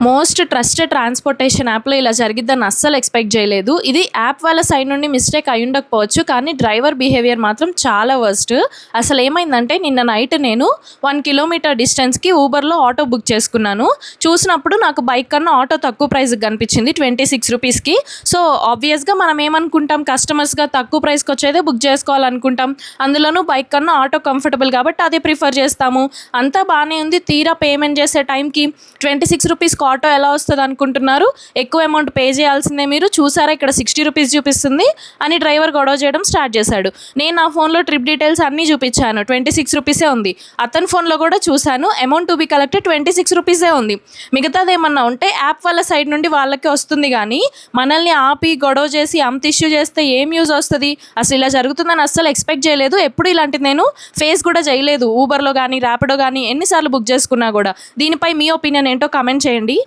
Most trusted transportation యాప్‌లో ఇలా జరిగిద్దని అస్సలు ఎక్స్‌పెక్ట్ జేయలేదు. ఇది యాప్ వాళ్ళ సైడ్ నుండి మిస్టేక్ అయ్యుండకపోవచ్చు. కానీ డ్రైవర్ బిహేవియర్ మాత్రం చాలా వరస్ట్. అసలేమైందంటే నిన్న నైట్ నేను 1 కిలోమీటర్ డిస్టెన్స్‌కి ఊబర్‌లో ఆటో బుక్ చేసుకున్నాను. చూసినప్పుడు నాకు బైక్ కన్నా ఆటో తక్కువ ప్రైస్‌కి కనిపించింది 26 రూపీస్‌కి. సో, ఆబ్వియస్‌గా మనం ఏమనుకుంటాం, కస్టమర్స్‌గా తక్కువ ప్రైస్‌కొచ్చేదే బుక్ చేసుకోవాలనుకుంటాం. అందులోనూ బైక్ కన్నా ఆటో కంఫర్టబుల్ కాబట్టి అదే ప్రిఫర్ చేస్తాము. అంతా బానే ఉంది. తీరా పేమెంట్ చేసే టైంకి 26 రూపీస్‌కి ఆటో ఎలా వస్తది అనుకుంటున్నారు? ఎక్కువ అమౌంట్ పే చేయాల్సిందే మీరు. చూసారా ఇక్కడ 60 రూపీస్ చూపిస్తుంది అని డ్రైవర్ గొడవ చేయడం స్టార్ట్ చేశాడు. నేను నా ఫోన్‌లో ట్రిప్ డీటెయిల్స్ అన్నీ చూపించాను. 26 రూపీసే ఉంది. అతని ఫోన్‌లో కూడా చూశాను. అమౌంట్ టు బి కలెక్టెడ్ 26 రూపీసే ఉంది. మిగతాదేమన్నా ఉంటే యాప్ వాళ్ళ సైడ్ నుండి వాళ్ళకే వస్తుంది గానీ, మనల్ని ఆపి గొడవ చేసి అంత ఇష్యూ చేస్తే ఏం యూజ్ వస్తది? అసలు ఇలా జరుగుతుందని అస్సలు ఎక్స్‌పెక్ట్ చేయలేదు. ఎప్పుడు ఇలాంటిది నేను ఫేస్ కూడా చేయలేదు. ఊబర్‌లో గానీ, ర్యాపిడో గానీ ఎన్ని సార్లు బుక్ చేసుకున్నా కూడా. దీనిపై మీ ఒపీనియన్ ఏంటో కామెంట్ చేయండి.